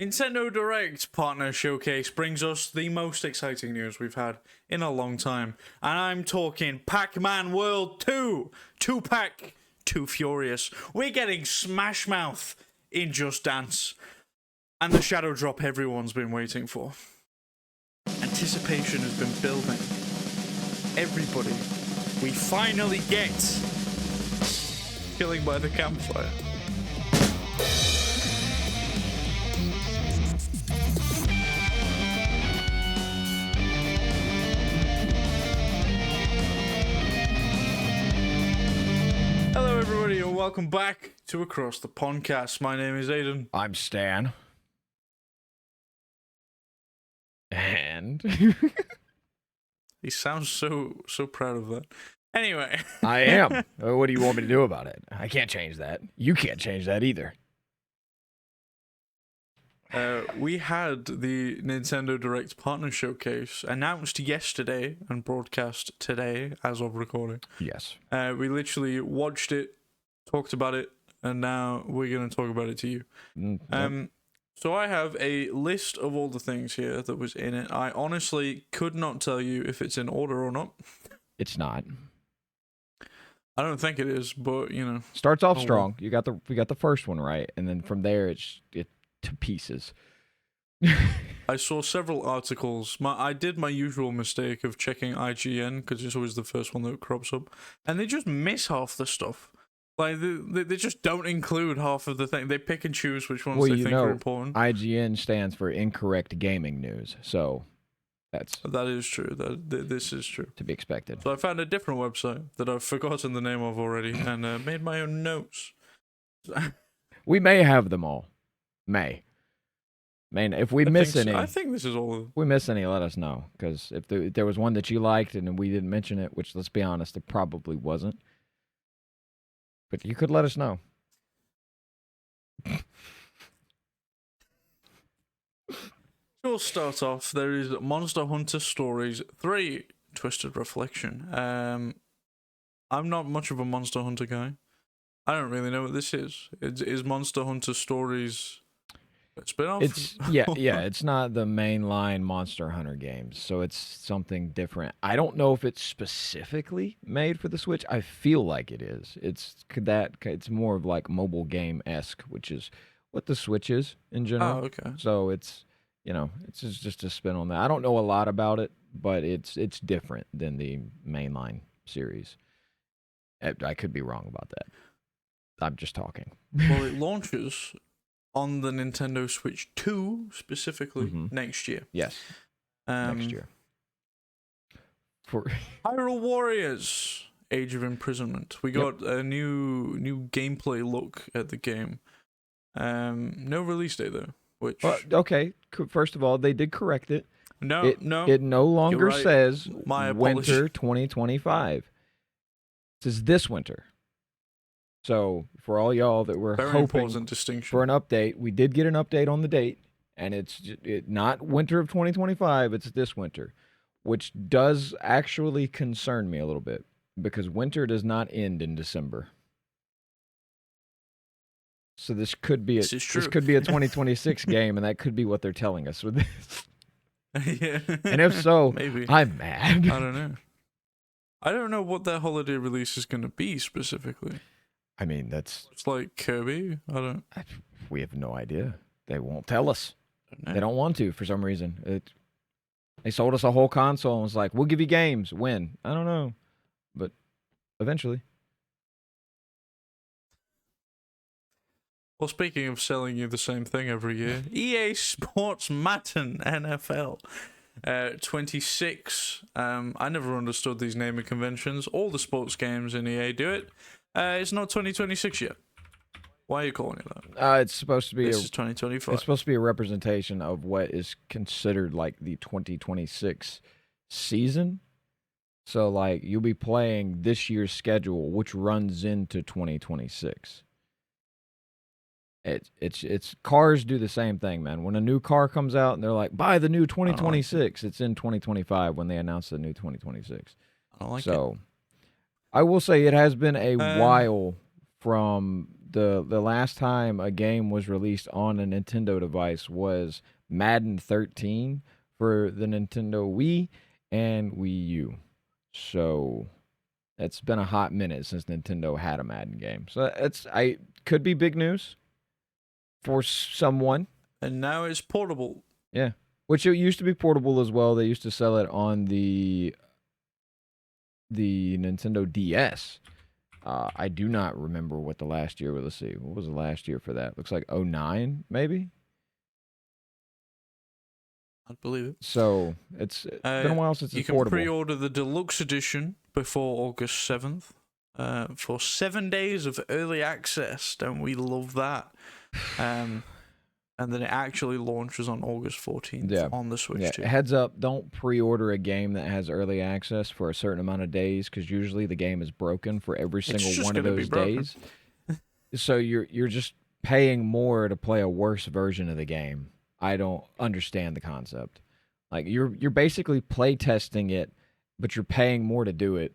Nintendo Direct Partner Showcase brings us the most exciting news we've had in a long time. And I'm talking Pac-Man World 2. 2-Pac, Too Furious. We're getting Smash Mouth in Just Dance. And the shadow drop everyone's been waiting for. Anticipation has been building. Everybody, we finally get Killing by the Campfire. Hello everybody and welcome back to Across the Podcast. My name is Aidan. I'm Stan. And He sounds so proud of that. Anyway. I am. What do you want me to do about it? I can't change that. You can't change that either. We had the Nintendo Direct Partner Showcase announced yesterday and broadcast today as of recording. Yes. We literally watched it, talked about it, and now we're going to talk about it to you. So I have a list of all the things here that was in it. I honestly could not tell you if it's in order or not. It's not. I don't think it is, but you know. Starts off strong. We got the first one right, and then from there it to pieces. I saw several articles. I did my usual mistake of checking IGN because it's always the first one that crops up, and they just miss half the stuff. Like they just don't include half of the thing. They pick and choose which ones they think are important. IGN stands for Incorrect Gaming News, so that is true. This is true. To be expected. So I found a different website that I've forgotten the name of already, and made my own notes. We may have them all. May. Man, if we miss any, I think this is all of them. If we miss any, let us know. Because if there was one that you liked and we didn't mention it, which let's be honest, it probably wasn't. But you could let us know. We'll start off. There is Monster Hunter Stories 3 Twisted Reflection. I'm not much of a Monster Hunter guy. I don't really know what this is. Is Monster Hunter Stories a spin-off? It's not the mainline Monster Hunter games, so it's something different. I don't know if it's specifically made for the Switch. I feel like it is. It's more of like mobile game-esque, which is what the Switch is in general. Oh, okay. So it's just a spin on that. I don't know a lot about it, but it's different than the mainline series. I could be wrong about that. I'm just talking. Well, it launches on the Nintendo Switch 2 specifically next year. Yes, next year. For Hyrule Warriors: Age of Imprisonment. We got a new gameplay look at the game. No release date though. Which okay. First of all, they did correct it. No. It no longer right. says My winter apologies. 2025. It says this winter. So for all y'all that were Very hoping important distinction for an update, we did get an update on the date, and it's not winter of 2025. It's this winter, which does actually concern me a little bit because winter does not end in December. So this could be a 2026 game, and that could be what they're telling us with this. Yeah. And if so, maybe. I'm mad. I don't know. I don't know what their holiday release is going to be specifically. I mean, It's like Kirby. We have no idea. They won't tell us. They don't want to for some reason. They sold us a whole console and was like, we'll give you games. When? I don't know. But eventually. Well, speaking of selling you the same thing every year, EA Sports Madden NFL 26. I never understood these naming conventions. All the sports games in EA do it. It's not 2026 yet. Why are you calling it that? It's supposed to be. This is 2025. It's supposed to be a representation of what is considered like the 2026 season. So, like, you'll be playing this year's schedule, which runs into 2026. It's cars do the same thing, man. When a new car comes out and they're like, buy the new 2026, it's in 2025 when they announce the new 2026. I don't like it. So, I will say it has been a while from the last time a game was released on a Nintendo device was Madden 13 for the Nintendo Wii and Wii U. So it's been a hot minute since Nintendo had a Madden game. So I could be big news for someone. And now it's portable. Yeah. Which it used to be portable as well. They used to sell it on the Nintendo DS. I do not remember what the last year was. Let's see. What was the last year for that? Looks like 09, maybe? I believe it. So it's been a while since it's portable. You can pre-order the deluxe edition before August 7th for 7 days of early access. Don't we love that? And then it actually launches on August 14th on the Switch too. Heads up, don't pre-order a game that has early access for a certain amount of days, because usually the game is broken for every single one of those days. So you're just paying more to play a worse version of the game. I don't understand the concept. Like you're basically play testing it, but you're paying more to do it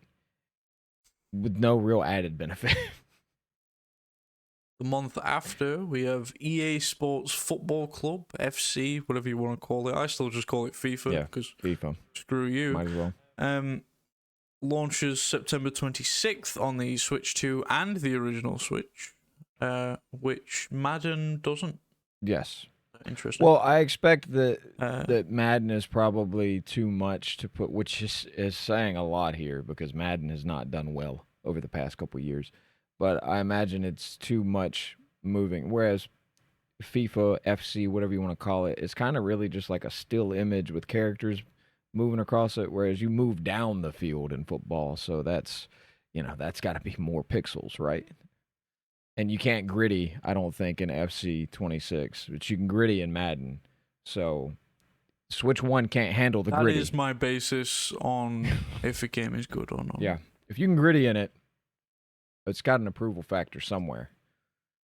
with no real added benefit. The month after, we have EA Sports Football Club, FC, whatever you want to call it. I still just call it FIFA because FIFA. Screw you. Might as well. Launches September 26th on the Switch 2 and the original Switch, which Madden doesn't. Yes. Interesting. Well, I expect that Madden is probably too much to put, which is saying a lot here because Madden has not done well over the past couple of years. But I imagine it's too much moving. Whereas FIFA, FC, whatever you want to call it, is kind of really just like a still image with characters moving across it. Whereas you move down the field in football, so that's got to be more pixels, right? And you can't gritty, I don't think, in FC 26, but you can gritty in Madden. So Switch 1 can't handle the gritty. That is my basis on if a game is good or not. Yeah, if you can gritty in it, it's got an approval factor somewhere.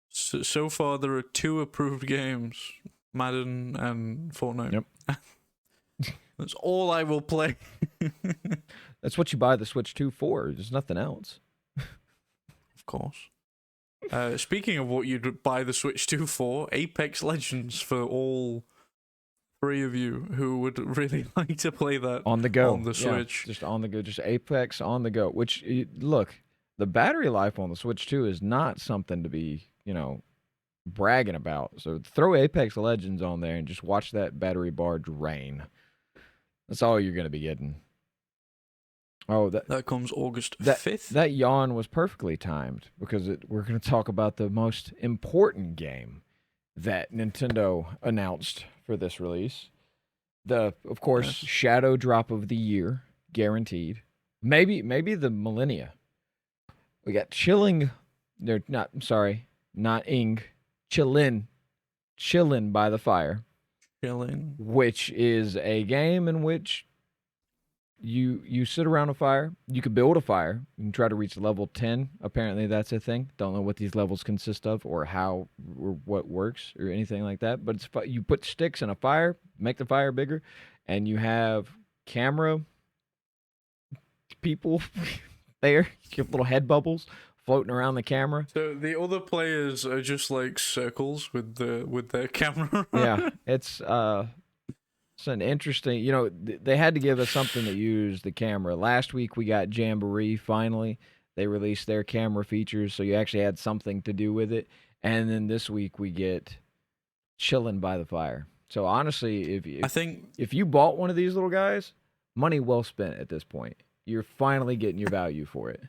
So far, there are 2 approved games, Madden and Fortnite. Yep. That's all I will play. That's what you buy the Switch 2 for. There's nothing else. Of course. Speaking of what you'd buy the Switch 2 for, Apex Legends for all 3 of you who would really like to play that on the go. On the Switch. Just on the go. Just Apex on the go. Which, look, the battery life on the Switch 2 is not something to be, bragging about. So throw Apex Legends on there and just watch that battery bar drain. That's all you're going to be getting. Oh, that comes August 5th. That yawn was perfectly timed because we're going to talk about the most important game that Nintendo announced for this release. Of course, Shadow Drop of the Year, guaranteed. Maybe the millennia. We got Chilling by the Fire. Chilling. Which is a game in which you sit around a fire. You can build a fire. You can try to reach level 10. Apparently that's a thing. Don't know what these levels consist of or how or what works or anything like that. But you put sticks in a fire, make the fire bigger, and you have camera people there. You have little head bubbles floating around the camera. So the other players are just like circles with their camera. Yeah, it's an interesting. They had to give us something to use the camera. Last week we got Jamboree. Finally, they released their camera features, so you actually had something to do with it. And then this week we get Chilling by the Fire. So honestly, if you bought one of these little guys, money well spent at this point. You're finally getting your value for it.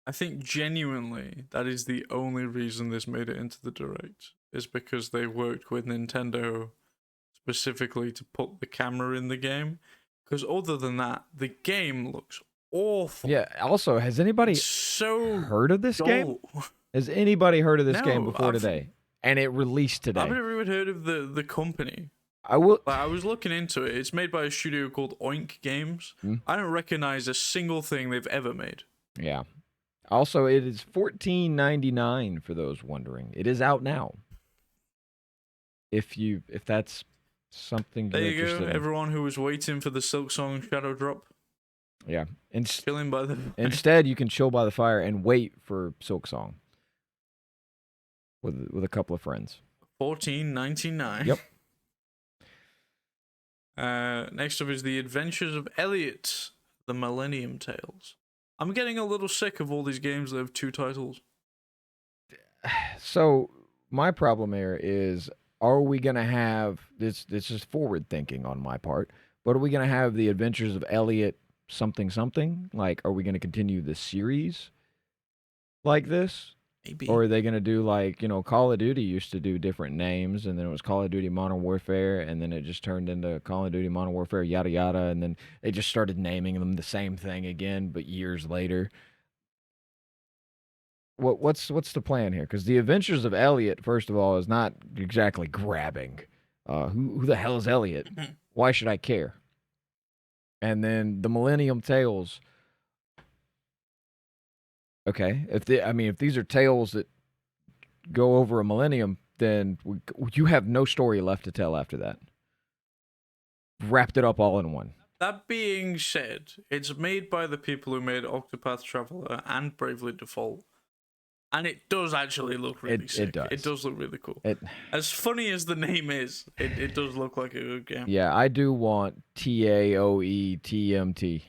I think genuinely that is the only reason this made it into the Direct, is because they worked with Nintendo specifically to put the camera in the game. Because other than that, the game looks awful. Yeah, also, has anybody heard of this game? Has anybody heard of this game before today? And it released today. I've never even heard of the company. I was looking into it. It's made by a studio called Oink Games. I don't recognize a single thing they've ever made. Yeah. Also, it is $14.99 for those wondering. It is out now. If that's something you're interested in. There you go, everyone who was waiting for the Silk Song Shadow Drop. Yeah. Chilling by the fire. Instead, you can chill by the fire and wait for Silk Song. with a couple of friends. $14.99. Yep. Next up is The Adventures of Elliot, The Millennium Tales. I'm getting a little sick of all these games that have 2 titles. So my problem here is, are we gonna have this? This is forward thinking on my part, but are we gonna have The Adventures of Elliot something something? Like, are we gonna continue the series like this? Maybe. Or are they going to do like, Call of Duty used to do different names, and then it was Call of Duty Modern Warfare, and then it just turned into Call of Duty Modern Warfare, yada, yada, and then they just started naming them the same thing again, but years later. What's the plan here? Because The Adventures of Elliot, first of all, is not exactly grabbing. Who the hell is Elliot? Why should I care? And then The Millennium Tales. Okay, if these are tales that go over a millennium, then you have no story left to tell after that. Wrapped it up all in one. That being said, it's made by the people who made Octopath Traveler and Bravely Default, and it does actually look really sick. It does. It does look really cool. As funny as the name is, it does look like a good game. Yeah, I do want TAOETMT.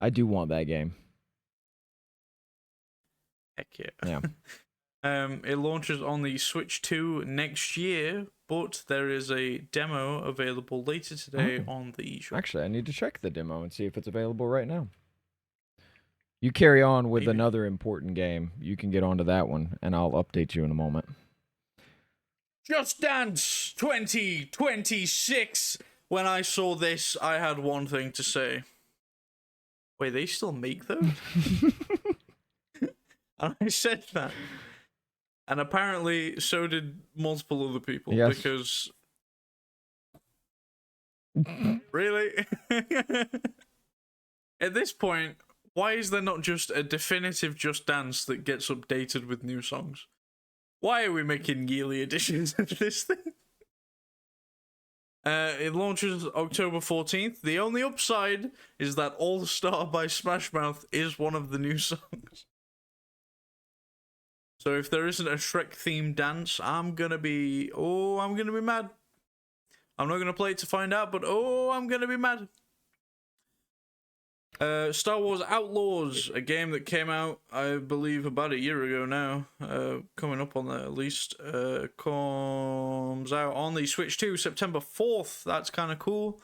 I do want that game. Heck yeah. Yeah. It launches on the Switch 2 next year, but there is a demo available later today on the eShop. Actually, I need to check the demo and see if it's available right now. You carry on with another important game. You can get onto that one, and I'll update you in a moment. Just Dance 2026. When I saw this, I had one thing to say. Wait, they still make those? And I said that. And apparently, so did multiple other people. Yes. Because... Really? At this point, why is there not just a definitive Just Dance that gets updated with new songs? Why are we making yearly editions of this thing? It launches October 14th. The only upside is that All Star by Smash Mouth is one of the new songs. So if there isn't a Shrek-themed dance, I'm gonna be mad. I'm not gonna play it to find out, but I'm gonna be mad. Star Wars Outlaws, a game that came out, I believe, about a year ago now. Coming up on that at least. Comes out on the Switch 2, September 4th. That's kind of cool.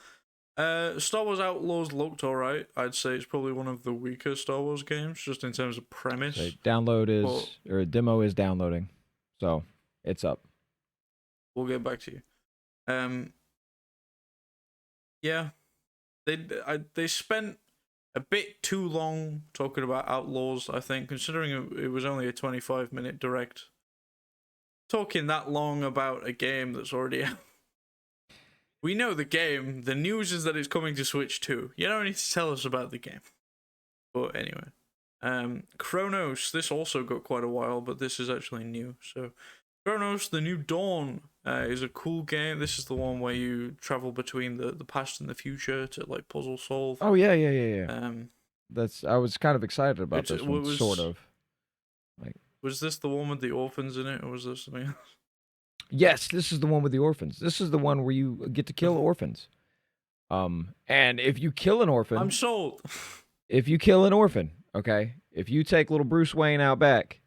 Star Wars Outlaws looked alright. I'd say it's probably one of the weaker Star Wars games, just in terms of premise. So demo is downloading, so it's up. We'll get back to you. Yeah, they spent a bit too long talking about Outlaws, I think, considering it was only a 25-minute direct. Talking that long about a game that's already out. We know the game. The news is that it's coming to Switch 2. You don't need to tell us about the game. But anyway. Chronos. This also got quite a while, but this is actually new. So, Chronos, The New Dawn is a cool game. This is the one where you travel between the past and the future to, like, puzzle solve. Oh, yeah. I was kind of excited about this one, sort of. Was this the one with the orphans in it, or was this something else? Yes, this is the one with the orphans. This is the one where you get to kill orphans. And if you kill an orphan... I'm sold. If you kill an orphan, okay? If you take little Bruce Wayne out back,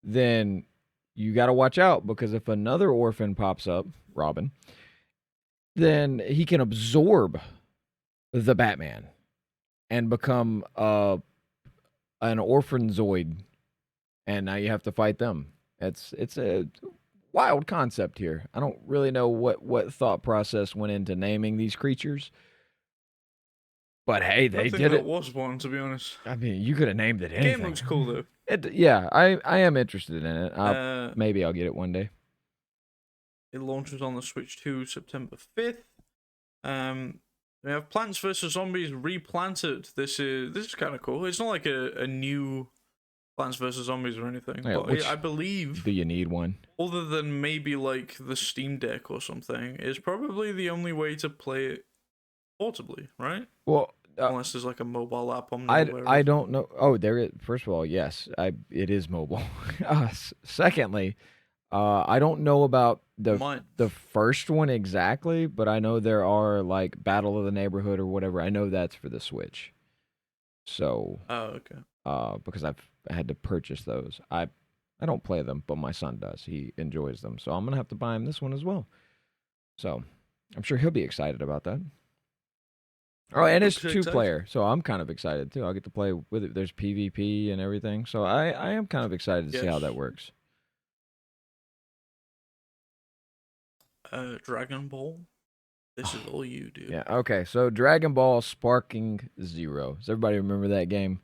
then you got to watch out, because if another orphan pops up, Robin, then he can absorb the Batman and become an orphanzoid, and now you have to fight them. It's a wild concept here. I don't really know what thought process went into naming these creatures. But hey, they did it. It was one, to be honest. I mean, you could have named it anything. The game looks cool, though. I am interested in it. Maybe I'll get it one day. It launches on the Switch 2, September 5th. We have Plants vs. Zombies Replanted. This is kind of cool. It's not like a new Plants vs. Zombies or anything. Yeah, but I believe... Do you need one? Other than maybe, like, the Steam Deck or something, it's probably the only way to play it portably, right? Well... Unless there's like a mobile app. I don't know. Oh, there is. First of all, yes, it is mobile. Secondly, I don't know about Mine. the first one exactly, but I know there are like Battle of the Neighborhood or whatever. I know that's for the Switch. So, Oh, okay. because I've had to purchase those. I don't play them, but my son does. He enjoys them. So I'm gonna have to buy him this one as well. So I'm sure he'll be excited about that. Oh, and it's Looks two exciting. player, so I'm kind of excited too. I'll get to play with it. There's PvP and everything, so I am kind of excited to see Yes. how that works. Dragon Ball. This is all you, dude. Yeah. Okay. So Dragon Ball Sparking Zero. Does everybody remember that game?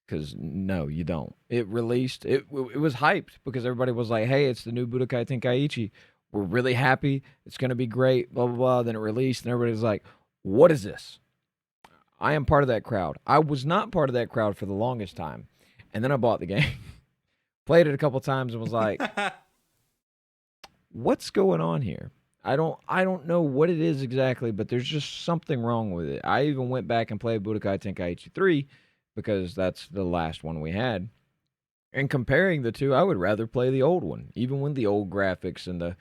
Because no, you don't. It released. It was hyped because everybody was like, "Hey, it's the new Budokai Tenkaichi. We're really happy. It's gonna be great." Blah blah blah. Then it released, and everybody was like, "What is this?" I am part of that crowd. I was not part of that crowd for the longest time, and then I bought the game, played it a couple times, and was like, "What's going on here?" I don't know what it is exactly, but there's just something wrong with it. I even went back and played Budokai Tenkaichi 3 because that's the last one we had. And comparing the two, I would rather play the old one, even with the old graphics and the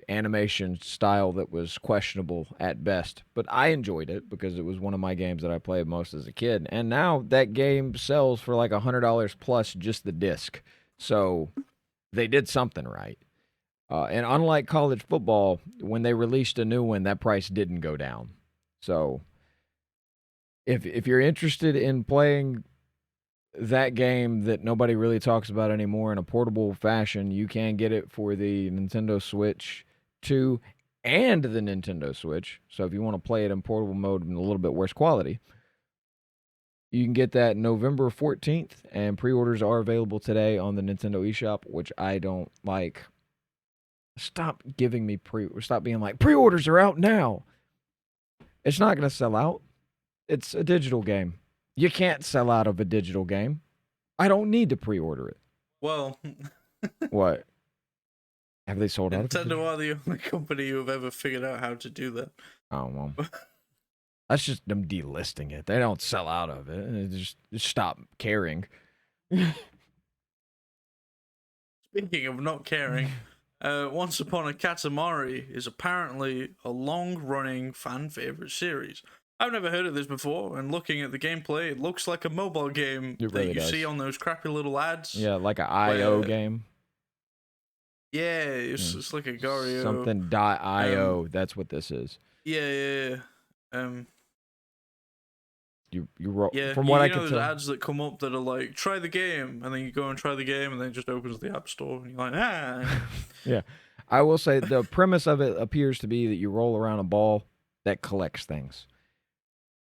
animation style that was questionable at best. But I enjoyed it because it was one of my games that I played most as a kid. And now that game sells for like $100 plus just the disc. So they did something right. And unlike college football, when they released a new one, that price didn't go down. So if you're interested in playing that game that nobody really talks about anymore in a portable fashion, you can get it for the Nintendo Switch 2 and the Nintendo Switch. So if you want to play it in portable mode in a little bit worse quality, you can get that November 14th, and pre-orders are available today on the Nintendo eShop, which I don't like. Stop giving me stop being like pre-orders are out now. It's not going to sell out. It's a digital game. You can't sell out of a digital game. I don't need to pre-order it. Well, What? Have they sold out of it? Nintendo are the only company who have ever figured out how to do that. Oh, well. That's just them delisting it. They don't sell out of it. They just stop caring. Speaking of not caring, Once Upon a Katamari is apparently a long-running fan favorite series. I've never heard of this before, and looking at the gameplay, it looks like a mobile game It that really you does. see on those crappy little ads. Yeah, like an IO game. Yeah, it's like a Gario. Something .io. That's what this is. Yeah. You roll. Yeah, From what I can there's tell. ads that come up that are like, try the game, and then you go and try the game, and then it just opens the app store, and you're like, ah. Yeah. I will say the premise of it appears to be that you roll around a ball that collects things.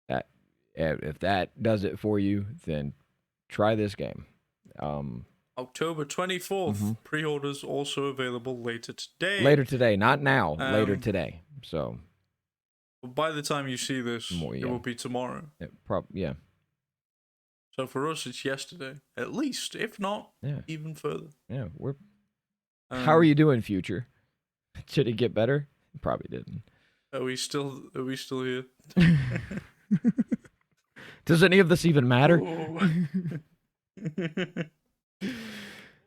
That if that does it for you, then try this game. October 24th. Pre-orders also available later today. Later today, not now. Later today. So by the time you see this, it will be tomorrow. Yeah. So for us, it's yesterday, at least, if not even further. Yeah, how are you doing, future? Did it get better? Probably didn't. Are we still here? Does any of this even matter?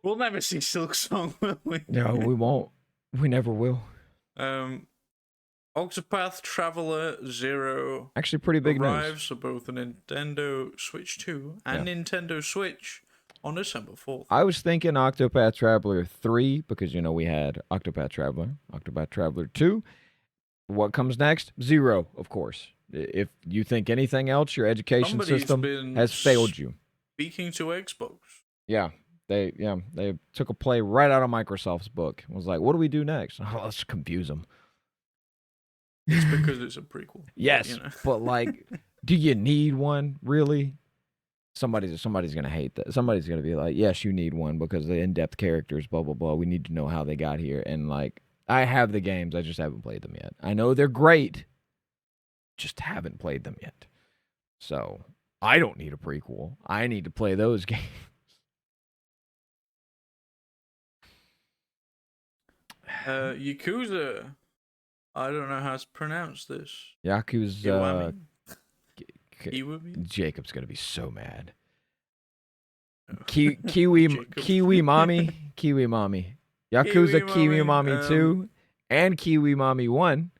We'll never see Silk Song, will we? No, we won't. We never will. Octopath Traveler 0 actually pretty big arrives on both the Nintendo Switch 2 and Nintendo Switch on December 4th. I was thinking Octopath Traveler 3 because, we had Octopath Traveler 2. What comes next? 0, of course. If you think anything else, your education system has failed you. Speaking to Xbox. Yeah. They took a play right out of Microsoft's book. It was like, what do we do next? Oh, let's confuse them. It's because it's a prequel. Yes, but like, do you need one really? Somebody's gonna hate that. Somebody's gonna be like, yes, you need one because the in-depth characters, blah blah blah. We need to know how they got here. And like, I have the games, I just haven't played them yet. I know they're great, just haven't played them yet. So I don't need a prequel. I need to play those games. Yakuza. I don't know how to pronounce this. Yakuza. Kiwami? Jacob's gonna be so mad. Kiwi mommy. Yakuza Kiwi Kiwimami Mommy, 2 and Kiwimami 1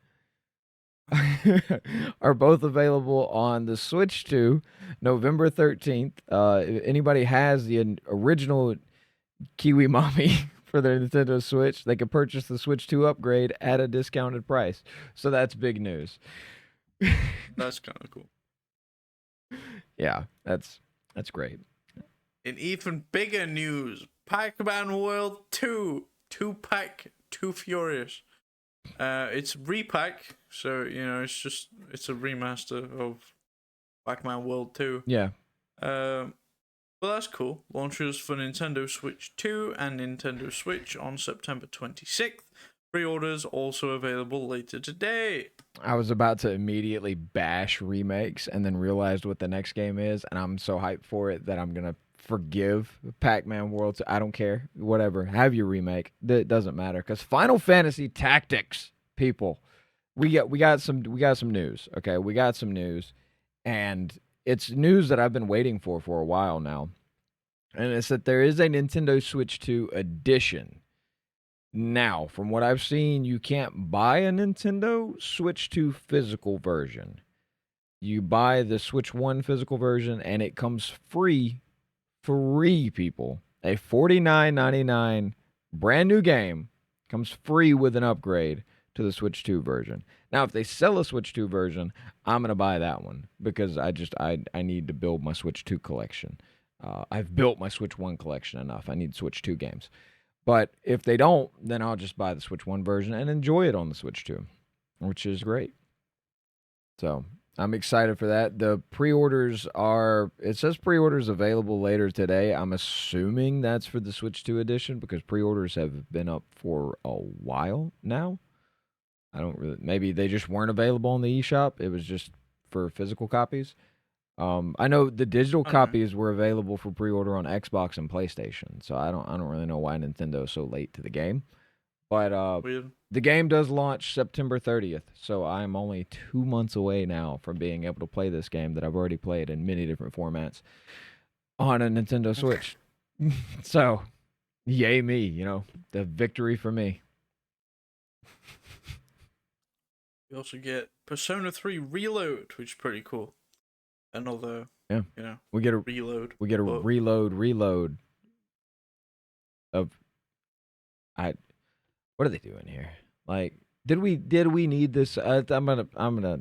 are both available on the Switch 2, November 13th. If anybody has the original Kiwimami for their Nintendo Switch, they can purchase the Switch 2 upgrade at a discounted price. So that's big news. That's kind of cool. Yeah, that's great. In even bigger news, Pac-Man World 2, 2-pack, 2 Furious. It's repack, so it's a remaster of Pac-Man World 2. Yeah. Well, that's cool. Launches for Nintendo Switch 2 and Nintendo Switch on September 26th. Pre-orders also available later today. I was about to immediately bash remakes and then realized what the next game is, and I'm so hyped for it that I'm going to forgive Pac-Man World 2. I don't care. Whatever. Have your remake. It doesn't matter, because Final Fantasy Tactics, people, we got some news. Okay, we got some news, and it's news that I've been waiting for a while now. And it's that there is a Nintendo Switch 2 edition. Now, from what I've seen, you can't buy a Nintendo Switch 2 physical version. You buy the Switch 1 physical version, and it comes free, people. A $49.99 brand new game comes free with an upgrade to the Switch 2 version. Now, if they sell a Switch 2 version, I'm going to buy that one because I need to build my Switch 2 collection. I've built my Switch 1 collection enough. I need Switch 2 games. But if they don't, then I'll just buy the Switch 1 version and enjoy it on the Switch 2, which is great. So I'm excited for that. The pre-orders it says pre-orders available later today. I'm assuming that's for the Switch 2 edition because pre-orders have been up for a while now. Maybe they just weren't available on the eShop. It was just for physical copies. I know the digital copies were available for pre-order on Xbox and PlayStation, so I don't really know why Nintendo is so late to the game. But the game does launch September 30th, so I'm only 2 months away now from being able to play this game that I've already played in many different formats on a Nintendo Switch. So, yay me, the victory for me. You also get Persona 3 Reload, which is pretty cool. Another, we get a reload. We get a reload of what are they doing here? Like, did we need this? I'm gonna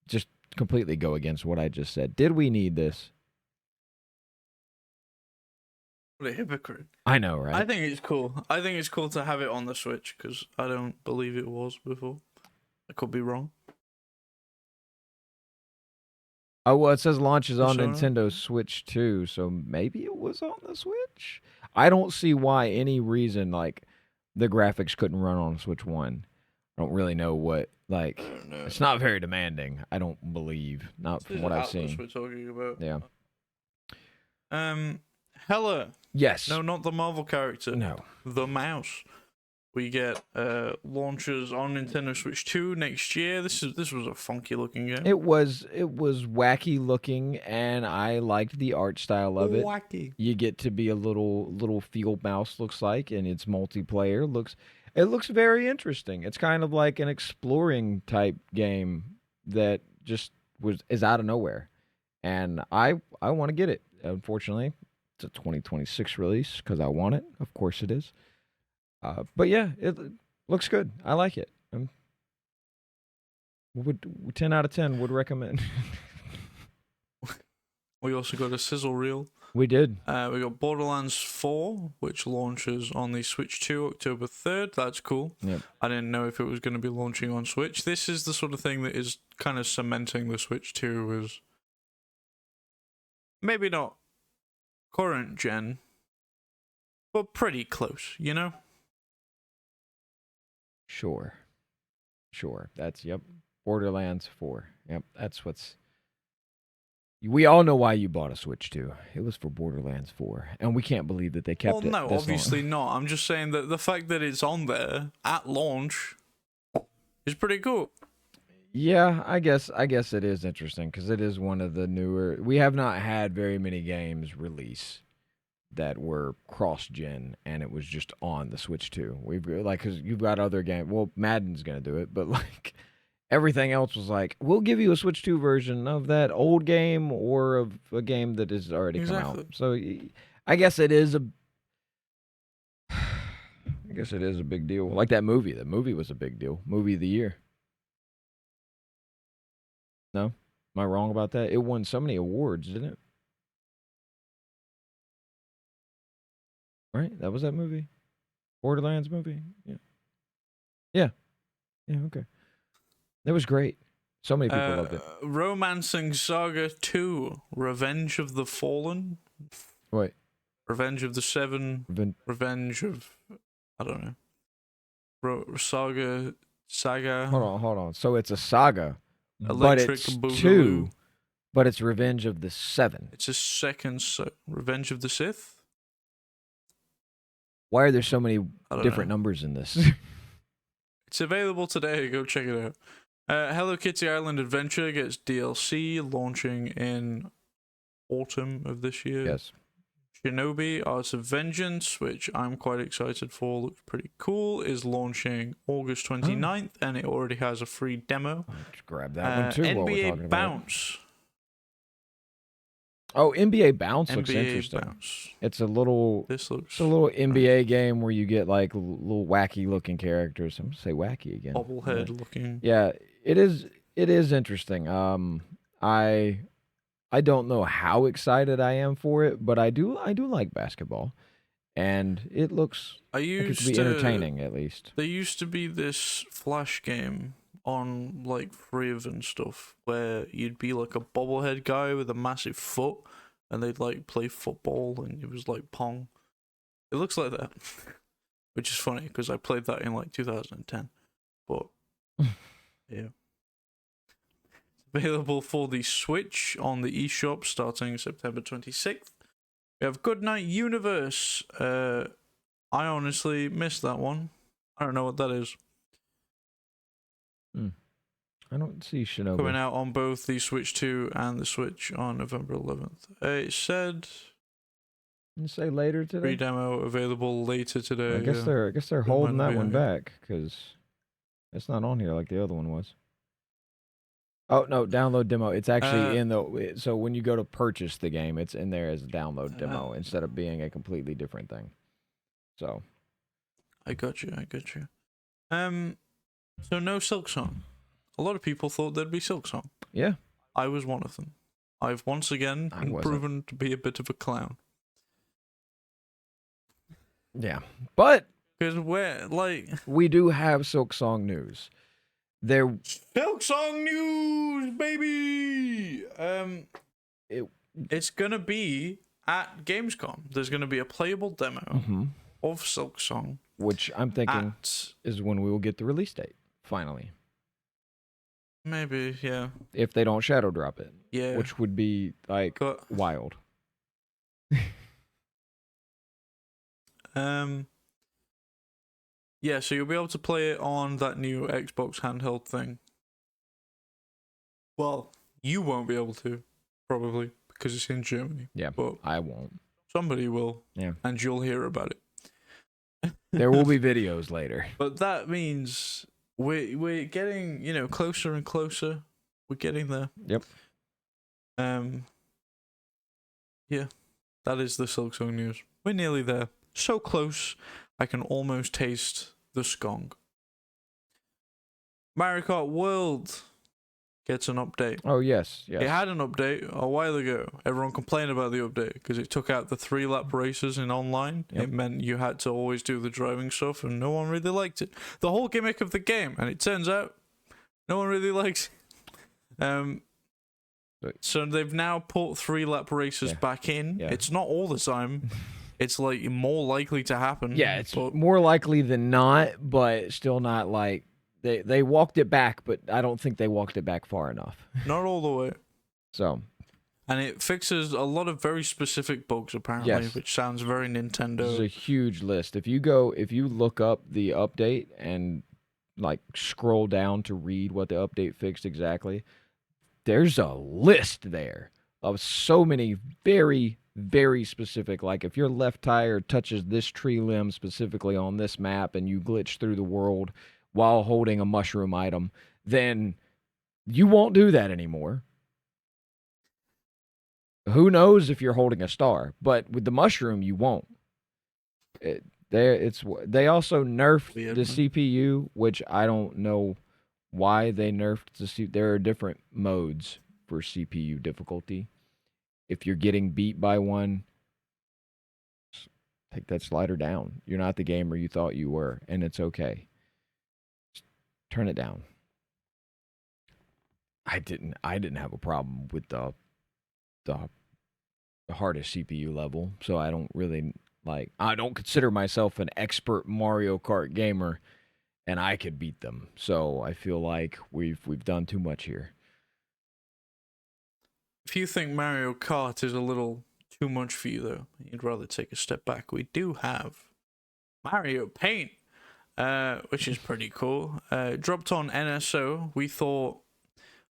just completely go against what I just said. Did we need this? What a hypocrite. I know, right? I think it's cool. I think it's cool to have it on the Switch because I don't believe it was before. I could be wrong. Oh, well, it says launches on Persona? Nintendo Switch 2, so maybe it was on the Switch? I don't see why any reason, like, the graphics couldn't run on Switch 1. I don't really know what, like, it's not very demanding, I don't believe, not from what I've seen. We're talking about. Yeah. Hella. Yes. No, not the Marvel character. No. The mouse. We get launches on Nintendo Switch 2 next year. This was a funky looking game. It was wacky looking, and I liked the art style of it. Wacky. You get to be a little field mouse, looks like, and it's multiplayer. It looks very interesting. It's kind of like an exploring type game that just is out of nowhere, and I want to get it. Unfortunately, it's a 2026 release because I want it. Of course, it is. But yeah, it looks good. I like it. Would 10 out of 10 would recommend. We also got a sizzle reel. We did. We got Borderlands 4, which launches on the Switch 2 October 3rd. That's cool. Yep. I didn't know if it was going to be launching on Switch. This is the sort of thing that is kind of cementing the Switch 2 as maybe not current gen, but pretty close, Sure. That's, yep. Borderlands 4. Yep, that's what's... We all know why you bought a Switch 2. It was for Borderlands 4. And we can't believe that they kept it. Well, no, obviously not. I'm just saying that the fact that it's on there at launch is pretty cool. Yeah, I guess it is interesting because it is one of the newer... We have not had very many games release that were cross-gen, and it was just on the Switch too. We've like, because you've got other games. Well, Madden's gonna do it, but like everything else was like, we'll give you a Switch 2 version of that old game or of a game that has already come out. So I guess it is a big deal. Like that movie. The movie was a big deal. Movie of the year. No? Am I wrong about that? It won so many awards, didn't it? Right? That was that movie? Borderlands movie? Yeah. Yeah. Yeah, okay. That was great. So many people loved it. Romancing Saga 2, Revenge of the Fallen. Wait. Revenge of the Seven. Revenge of... I don't know. Saga. Hold on. So it's a saga, Electric but it's Boogaloo. 2, but it's Revenge of the 7. It's a second Revenge of the Sith? Why are there so many different know. numbers in this? It's available today. Go check it out. Hello Kitty Island Adventure gets DLC launching in autumn of this year. Yes. Shinobi Arts of Vengeance, which I'm quite excited for, looks pretty cool, is launching August 29th, and it already has a free demo. Let's grab that one too. while we're talking NBA about Bounce. Oh, NBA Bounce looks interesting. Bounce. It's a little NBA game where you get like little wacky looking characters. I'm gonna say wacky again. Bobblehead looking. Yeah, it is interesting. I don't know how excited I am for it, but I do like basketball, and it looks like it could be entertaining at least. There used to be this Flash game on like Friv and stuff where you'd be like a bobblehead guy with a massive foot, and they'd like play football, and it was like Pong. It looks like that, which is funny because I played that in like 2010, but yeah. Available for the Switch on the eShop starting September 26th. We have Goodnight Universe. I honestly missed that one. I don't know what that is. I don't see Shinobi. Coming out on both the Switch 2 and the Switch on November 11th. It said... You say later today? Free demo available later today. I guess they're holding that one back because it's not on here like the other one was. Oh no, download demo. It's actually in the so when you go to purchase the game, it's in there as a download demo instead of being a completely different thing. So, I got you. So no Silk Song. A lot of people thought there'd be Silk Song. Yeah, I was one of them. I've once again been proven to be a bit of a clown. Yeah, but because we do have Silk Song news. Silk Song news, baby. It's gonna be at Gamescom. There's gonna be a playable demo of Silk Song, which I'm thinking is when we will get the release date finally. Maybe, yeah. If they don't shadow drop it, yeah, which would be like wild. Yeah, so you'll be able to play it on that new Xbox handheld thing. Well, you won't be able to, probably, because it's in Germany. Yeah, but I won't. Somebody will. Yeah. And you'll hear about it. There will be videos later. But that means we're getting, closer and closer. We're getting there. Yep. Yeah, that is the Silk Song news. We're nearly there. So close, I can almost taste the skong. Mario Kart World gets an update. Oh, yes. It had an update a while ago. Everyone complained about the update because it took out the 3-lap races in online. Yep. It meant you had to always do the driving stuff, and no one really liked it. The whole gimmick of the game, and it turns out no one really likes it. So they've now put 3-lap races back in. Yeah. It's not all the time. It's like more likely to happen. Yeah, it's more likely than not, but still not like they walked it back, but I don't think they walked it back far enough. Not all the way. So, and it fixes a lot of very specific bugs apparently, which sounds very Nintendo. There's a huge list. If you look up the update and like scroll down to read what the update fixed exactly, there's a list there of so many very very specific. Like if your left tire touches this tree limb specifically on this map and you glitch through the world while holding a mushroom item, then you won't do that anymore. Who knows if you're holding a star, but with the mushroom, you won't. They also nerfed Weird, the man. CPU, which I don't know why they nerfed the CPU. There are different modes for CPU difficulty. If you're getting beat by one, take that slider down. You're not the gamer you thought you were, and it's okay. Just turn it down. I didn't have a problem with the hardest CPU level, so I don't really I don't consider myself an expert Mario Kart gamer, and I could beat them. So I feel like we've done too much here. If you think Mario Kart is a little too much for you, though, you'd rather take a step back. We do have Mario Paint, which is pretty cool. Dropped on NSO. We thought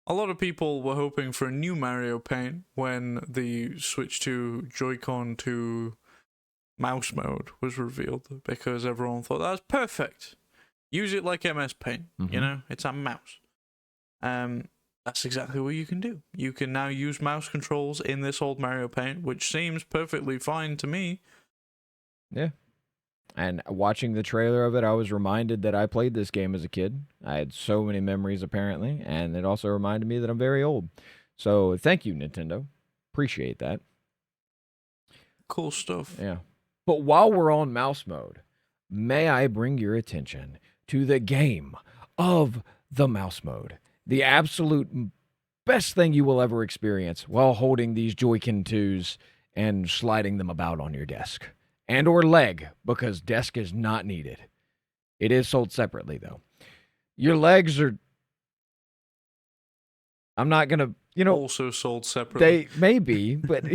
a lot of people were hoping for a new Mario Paint when the switch to Joy-Con to mouse mode was revealed, because everyone thought that's perfect. Use it like MS Paint, you know, it's a mouse. That's exactly what you can do. You can now use mouse controls in this old Mario Paint, which seems perfectly fine to me. Yeah. And watching the trailer of it, I was reminded that I played this game as a kid. I had so many memories, apparently, and it also reminded me that I'm very old. So thank you, Nintendo. Appreciate that. Cool stuff. Yeah. But while we're on mouse mode, may I bring your attention to the game of the mouse mode? The absolute best thing you will ever experience while holding these Joy-Con 2s and sliding them about on your desk. And or leg, because desk is not needed. It is sold separately, though. Your legs are... I'm not going to, also sold separately. They may be, but...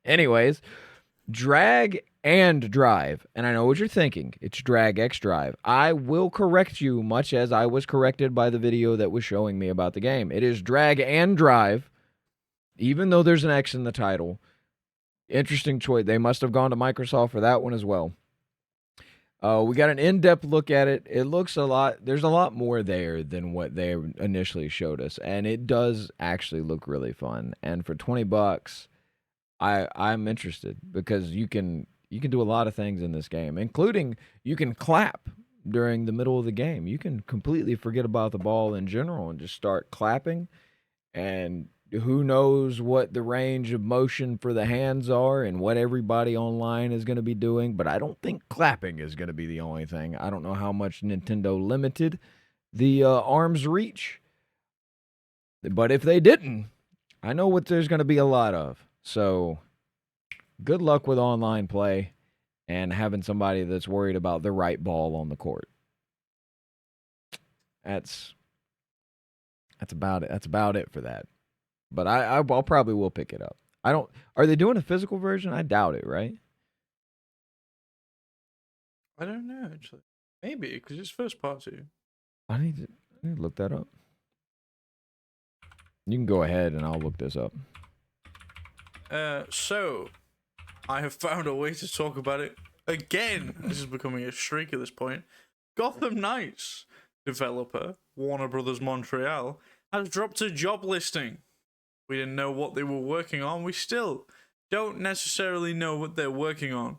Anyways, drag and drive. And I know what you're thinking. It's drag X drive. I will correct you, much as I was corrected by the video that was showing me about the game. It is drag and drive, even though there's an X in the title. Interesting choice. They must have gone to Microsoft for that one as well. We got an in-depth look at it. It looks there's a lot more there than what they initially showed us. And it does actually look really fun. And for $20, I'm interested, because you can do a lot of things in this game, including you can clap during the middle of the game. You can completely forget about the ball in general and just start clapping, and who knows what the range of motion for the hands are and what everybody online is going to be doing, but I don't think clapping is going to be the only thing. I don't know how much Nintendo limited the arm's reach, but if they didn't, I know what there's going to be a lot of. So good luck with online play and having somebody that's worried about the right ball on the court. That's about it. That's about it for that. But I'll probably will pick it up. Are they doing a physical version? I doubt it, right? I don't know, actually. Maybe, because it's first party. I need to look that up. You can go ahead and I'll look this up. So, I have found a way to talk about it again. This is becoming a streak at this point. Gotham Knights developer, Warner Brothers Montreal, has dropped a job listing. We didn't know what they were working on. We still don't necessarily know what they're working on.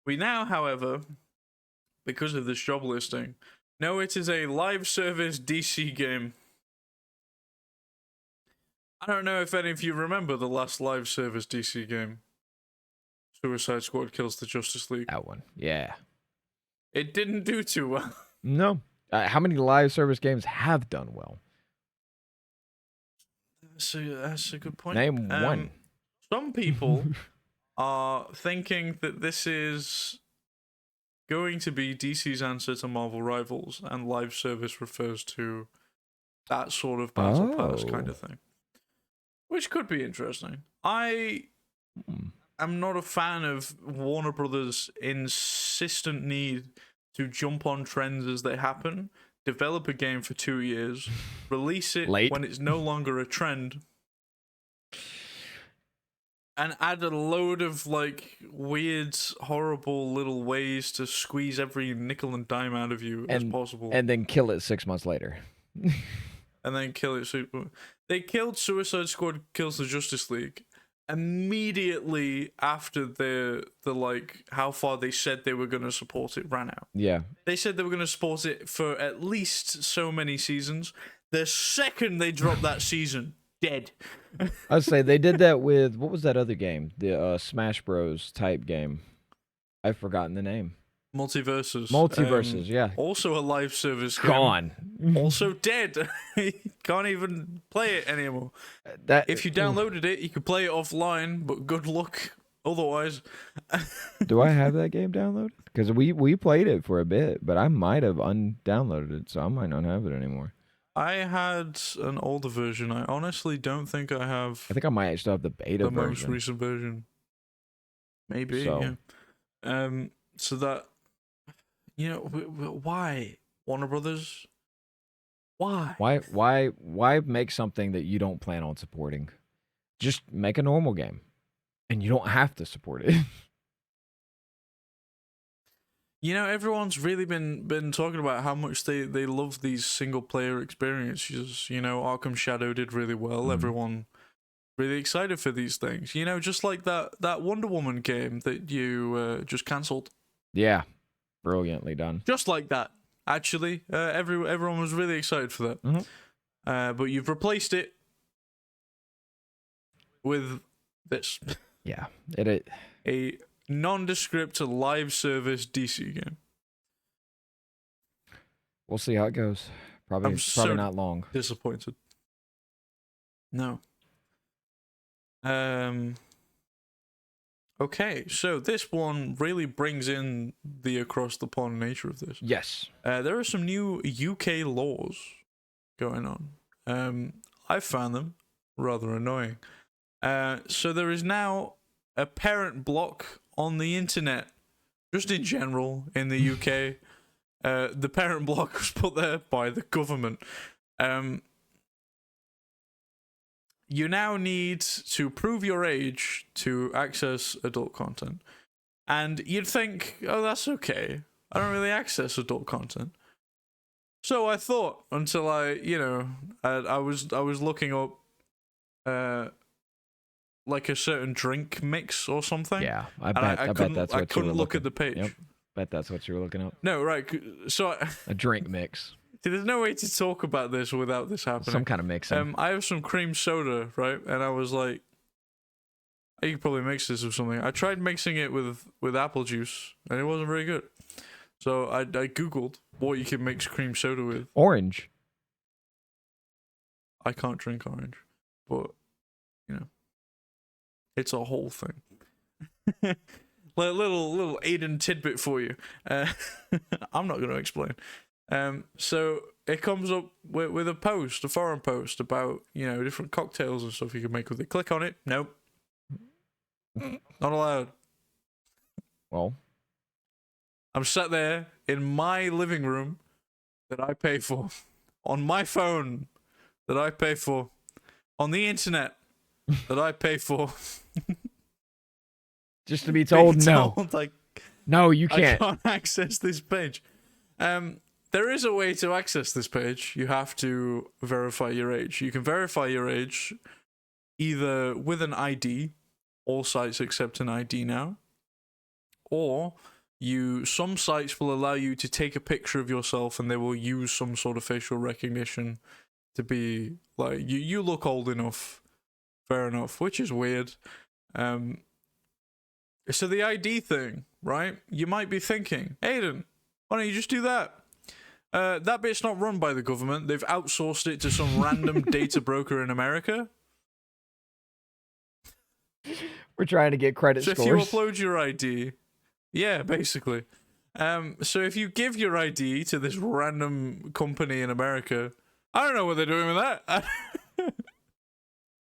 We now, however, because of this job listing, know it is a live service DC game. I don't know if any of you remember the last live service DC game. Suicide Squad Kills the Justice League. That one, yeah. It didn't do too well. No. How many live service games have done well? That's a good point. Name one. Some people are thinking that this is going to be DC's answer to Marvel Rivals, and live service refers to that sort of battle pass kind of thing, which could be interesting. I am not a fan of Warner Brothers' insistent need to jump on trends as they happen, develop a game for 2 years, release it when it's no longer a trend, and add a load of like weird, horrible little ways to squeeze every nickel and dime out of you as possible, and then kill it 6 months later. and then kill it. They killed Suicide Squad Kills the Justice League immediately after the like how far they said they were going to support it ran out. Yeah. They said they were going to support it for at least so many seasons. The second they dropped that season, dead. I'd say they did that with, what was that other game? The Smash Bros. Type game. I've forgotten the name. Multiverses. Yeah. Also a live service game. Gone. Also dead. You can't even play it anymore. If you downloaded it, you could play it offline, but good luck otherwise. Do I have that game downloaded? Because we played it for a bit, but I might have undownloaded it, so I might not have it anymore. I had an older version. I honestly don't think I have. I think I might still have the beta version. The most recent version. Maybe. So. Yeah. So that, you know, why Warner Brothers? Why? Why make something that you don't plan on supporting? Just make a normal game, and you don't have to support it. You know, everyone's really been talking about how much they love these single player experiences. You know, Arkham Shadow did really well. Everyone really excited for these things. You know, just like that Wonder Woman game that you just cancelled. Yeah, brilliantly done. Just like that, actually. Everyone was really excited for that. But you've replaced it with this. Yeah, a nondescript live service DC game. We'll see how it goes. Probably not long. Disappointed. No. Okay, so this one really brings in the across the pond nature of this. Yes. There are some new UK laws going on. I found them rather annoying. So there is now a parent block on the internet, just in general in the UK. The parent block was put there by the government. You now need to prove your age to access adult content. And you'd think, oh, that's okay. I don't really access adult content. So I thought until I was looking up like a certain drink mix or something. Yeah, I bet that's what you were looking. I couldn't look at the page. Yep. Bet that's what you were looking up. No, right. So a drink mix. There's no way to talk about this without this happening. Some kind of mixing. I have some cream soda, right? And I was like, you could probably mix this with something. I tried mixing it with apple juice, and it wasn't very good. So I Googled what you can mix cream soda with. Orange. I can't drink orange, but, you know, it's a whole thing. little Aidan tidbit for you. I'm not going to explain. So it comes up with a forum post about, you know, different cocktails and stuff you can make with it. Click on it. Nope. Not allowed. Well, I'm sat there in my living room that I pay for, on my phone that I pay for, on the internet that I pay for. Just to be told no. Like, no, you can't. I can't access this page. There is a way to access this page. You have to verify your age. You can verify your age either with an ID. All sites accept an ID now. Or some sites will allow you to take a picture of yourself and they will use some sort of facial recognition to be like, you look old enough. Fair enough, which is weird. So the ID thing, right? You might be thinking, Aidan, why don't you just do that? That bit's not run by the government. They've outsourced it to some random data broker in America. We're trying to get credit scores. So if you upload your ID, yeah, basically. So if you give your ID to this random company in America, I don't know what they're doing with that. I'm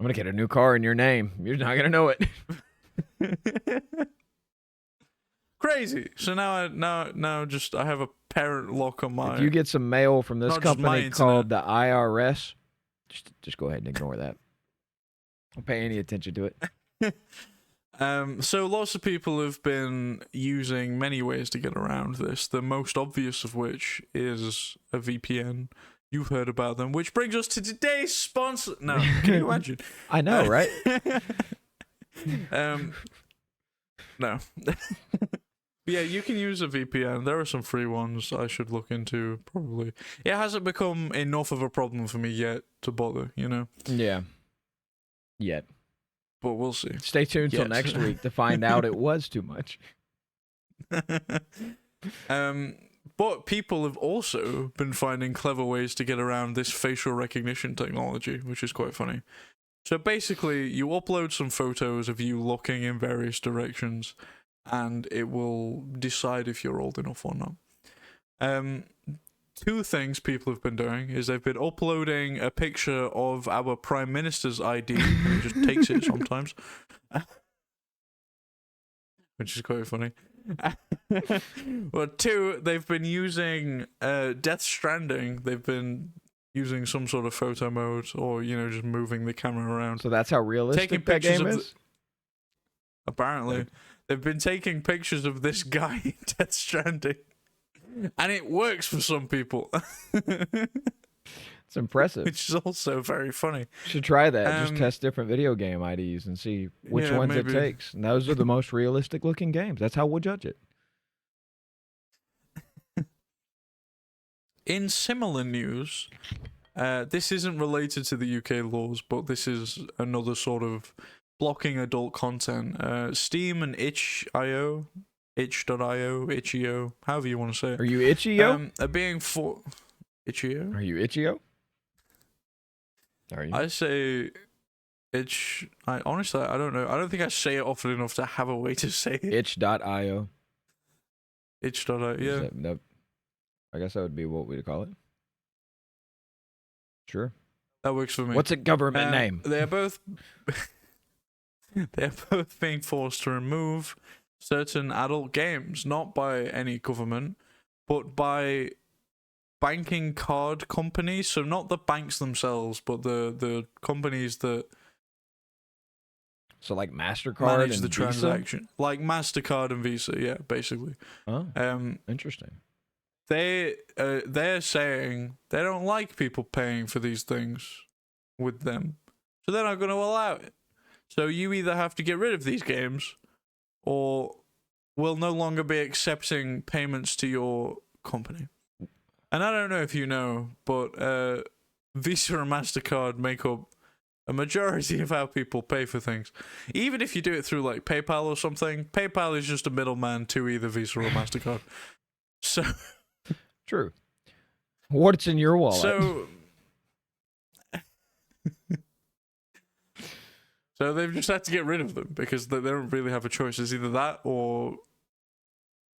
gonna get a new car in your name. You're not gonna know it. Crazy. So now I have a parent lock on my. If you get some mail from this company called the IRS, just go ahead and ignore that. Don't pay any attention to it. So lots of people have been using many ways to get around this. The most obvious of which is a VPN. You've heard about them, which brings us to today's sponsor. No, can you imagine? I know, right? No. Yeah, you can use a VPN. There are some free ones I should look into, probably. It hasn't become enough of a problem for me yet to bother, you know? Yeah. Yet. But we'll see. Stay tuned till Yet. next week to find out it was too much. But people have also been finding clever ways to get around this facial recognition technology, which is quite funny. So basically, you upload some photos of you looking in various directions, and it will decide if you're old enough or not. Two things people have been doing is they've been uploading a picture of our Prime Minister's ID, and he just takes it sometimes. Which is quite funny. But two, they've been using Death Stranding. They've been using some sort of photo mode, or just moving the camera around. So that's how realistic Taking that pictures game of is? Apparently, they've been taking pictures of this guy in Death Stranding, and it works for some people. It's impressive. Which is also very funny. Should try that. Just test different video game IDs and see which ones maybe. it takes. And those are the most realistic looking games. That's how we'll judge it. In similar news, this isn't related to the UK laws, but this is another sort of blocking adult content. Steam and itch.io, itch.io, however you want to say it. Are you itchy-o? Are being itch.io? Are you itchy-o? Are you? I say itch. Honestly, I don't know. I don't think I say it often enough to have a way to say it. Itch.io. Itch.io, yeah. I guess that would be what we'd call it. Sure. That works for me. What's a government name? They're both being forced to remove certain adult games, not by any government, but by banking card companies. So not the banks themselves, but the companies that So like MasterCard manage and the Visa? transaction, like MasterCard and Visa. Yeah, basically. Oh, interesting. They're saying they don't like people paying for these things with them, so they're not going to allow it. So you either have to get rid of these games, or we'll no longer be accepting payments to your company. And I don't know if you know, but Visa and MasterCard make up a majority of how people pay for things. Even if you do it through like PayPal or something, PayPal is just a middleman to either Visa or MasterCard. So true. What's in your wallet? So they've just had to get rid of them because they don't really have a choice. It's either that or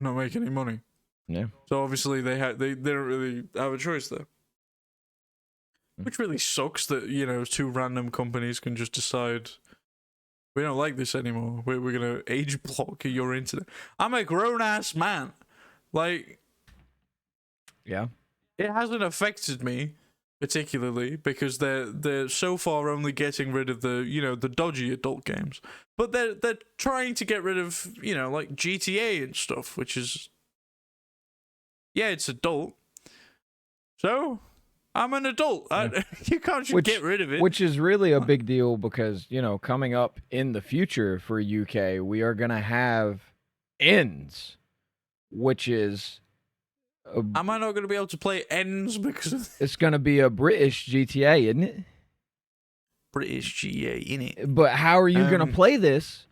not make any money. Yeah. So obviously they don't really have a choice there. Which really sucks that, two random companies can just decide we don't like this anymore. We're going to age block your internet. I'm a grown-ass man. Like, yeah. It hasn't affected me particularly because they're so far only getting rid of the, the dodgy adult games. But they're trying to get rid of, like GTA and stuff, which is, yeah, it's adult. So I'm an adult. You can't just get rid of it. Which is really a big deal because, coming up in the future for UK, we are going to have ends, which is... Am I not going to be able to play ends because of... It's going to be a British GTA, isn't it? British GTA, innit? But how are you going to play this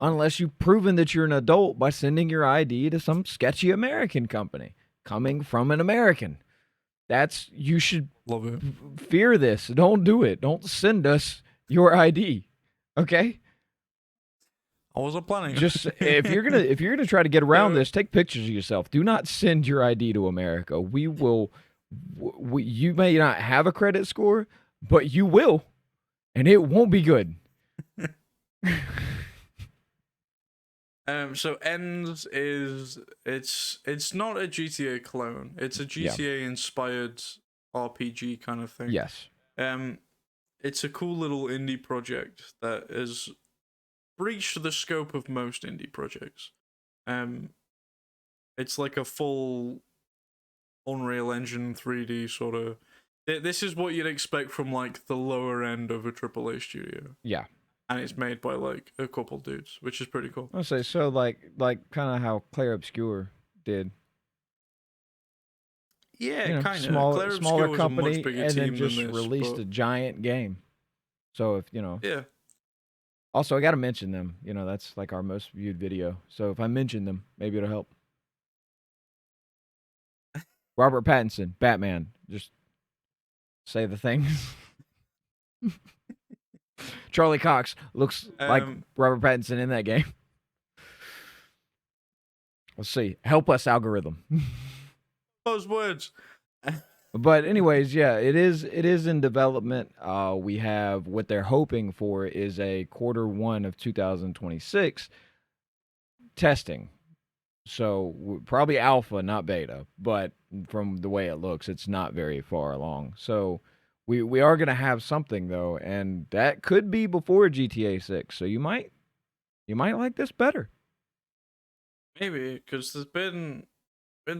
unless you've proven that you're an adult by sending your ID to some sketchy American company coming from an American? You should love it. Fear this. Don't do it. Don't send us your ID. Okay? I wasn't planning. Just if you're gonna try to get around this, take pictures of yourself. Do not send your ID to America. We will. You may not have a credit score, but you will, and it won't be good. So Ends is it's not a GTA clone. It's a GTA inspired RPG kind of thing. Yes. It's a cool little indie project that has breached the scope of most indie projects. It's like a full Unreal Engine 3D sort of. This is what you'd expect from like the lower end of a AAA studio. Yeah. And it's made by like a couple dudes, which is pretty cool. I'll say so, like kind of how Clair Obscur did. Yeah, kind of. Smaller company, and then just than this, released a giant game. So if yeah. Also, I got to mention them. That's like our most viewed video. So if I mention them, maybe it'll help. Robert Pattinson, Batman. Just say the things. Charlie Cox looks like Robert Pattinson in that game. Let's see. Help us, algorithm. Those words. But anyways, yeah, it is in development. We have what they're hoping for is a Q1 of 2026 testing. So probably alpha, not beta, but from the way it looks, it's not very far along. So we are going to have something though, and that could be before GTA 6. So you might like this better. Maybe, because there's been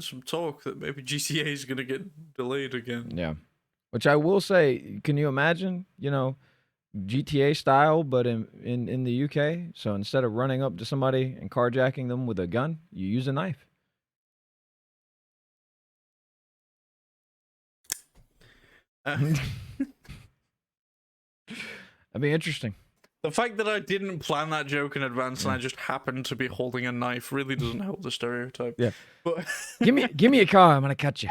some talk that maybe GTA is going to get delayed again. Yeah. Which I will say, can you imagine, GTA style, but in the UK? So instead of running up to somebody and carjacking them with a gun, you use a knife. That'd be interesting. The fact that I didn't plan that joke in advance and I just happened to be holding a knife really doesn't help the stereotype. Yeah. But give me a car, I'm gonna cut you.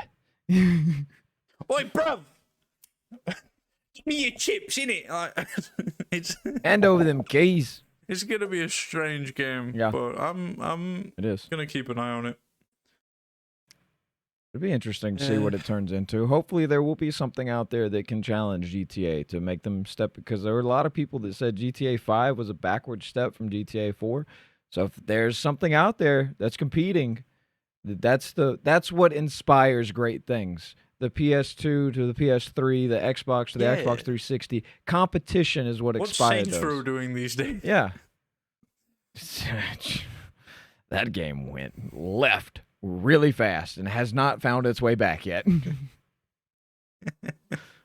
Oi, bruv! Give me your chips, innit? Hand over them keys. It's gonna be a strange game. Yeah. But I'm It is gonna keep an eye on it. It'd be interesting to see what it turns into. Hopefully there will be something out there that can challenge GTA to make them step, because there were a lot of people that said GTA 5 was a backward step from GTA 4. So if there's something out there that's competing, that's what inspires great things. The PS2 to the PS3, the Xbox to the Xbox 360. Competition is what inspires those. What's Saints Row doing these days? Yeah. That game went left really fast and has not found its way back yet. I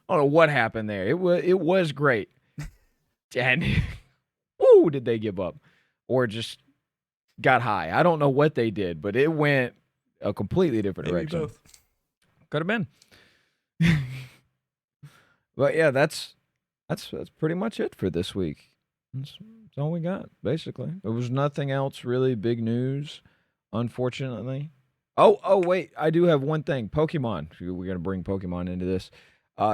don't know what happened there. It was great. And woo, did they give up or just got high? I don't know what they did, but it went a completely different direction. Both. Could have been. But yeah, that's pretty much it for this week. That's all we got, basically. There was nothing else really big news, unfortunately. Oh, wait, I do have one thing. Pokemon. We're going to bring Pokemon into this.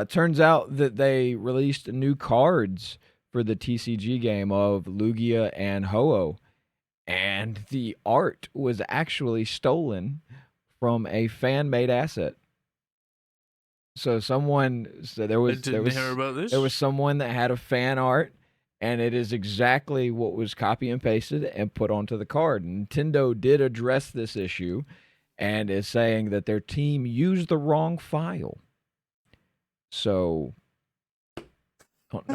Turns out that they released new cards for the TCG game of Lugia and Ho-Oh. And the art was actually stolen from a fan-made asset. So there was hear about this. There was someone that had a fan art, and it is exactly what was copy and pasted and put onto the card. Nintendo did address this issue and is saying that their team used the wrong file. So, I don't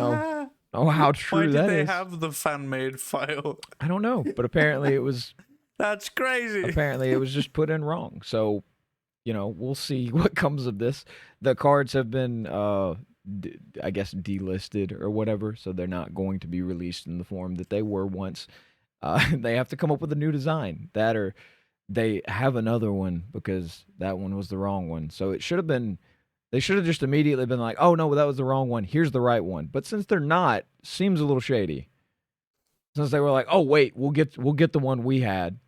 know how true that is. Why did they have the fan-made file? I don't know, but apparently it was... That's crazy. Apparently it was just put in wrong. So, we'll see what comes of this. The cards have been, I guess, delisted or whatever, so they're not going to be released in the form that they were once. They have to come up with a new design. That or they have another one because that one was the wrong one. So they should have just immediately been like, oh, no, that was the wrong one. Here's the right one. But since they're not, seems a little shady. Since they were like, oh, wait, we'll get the one we had.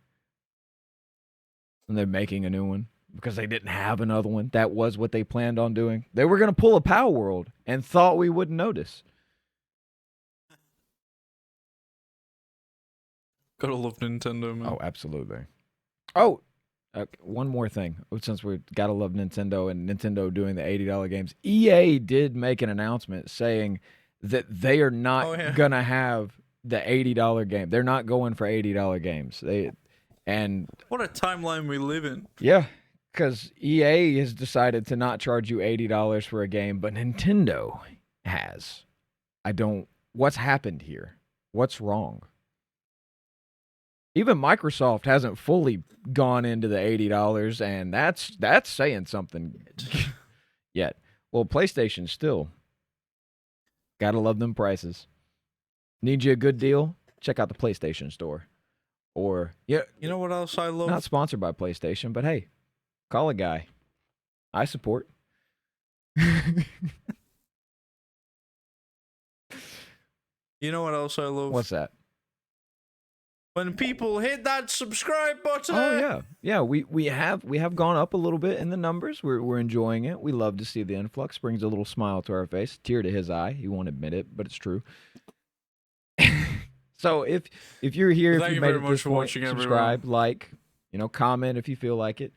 And they're making a new one because they didn't have another one. That was what they planned on doing. They were going to pull a Power World and thought we wouldn't notice. Gotta love Nintendo, man. Oh, absolutely. Oh, one more thing. Since we gotta love Nintendo and Nintendo doing the $80 games, EA did make an announcement saying that they are not gonna have the $80 game. They're not going for $80 games. What a timeline we live in. Yeah, because EA has decided to not charge you $80 for a game, but Nintendo has. What's happened here? What's wrong? Even Microsoft hasn't fully gone into the $80, and that's saying something yet. Well, PlayStation still. Gotta love them prices. Need you a good deal? Check out the PlayStation Store. Or, yeah. You know what else I love? Not sponsored by PlayStation, but hey, call a guy. I support. You know what else I love? What's that? When people hit that subscribe button. Oh yeah. We have gone up a little bit in the numbers. We're enjoying it. We love to see the influx. Brings a little smile to our face, tear to his eye. He won't admit it, but it's true. So if you're here, Thank if you made very it much this for point, watching, subscribe, like, comment if you feel like it,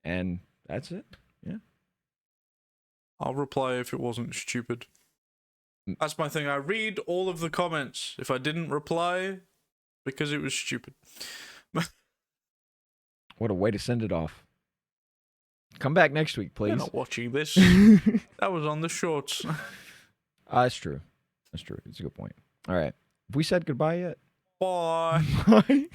and that's it. Yeah. I'll reply if it wasn't stupid. That's my thing. I read all of the comments. If I didn't reply, because it was stupid. What a way to send it off. Come back next week, please. You're not watching this. That was on the shorts. That's true. That's true. It's a good point. All right. Have we said goodbye yet? Bye. Bye.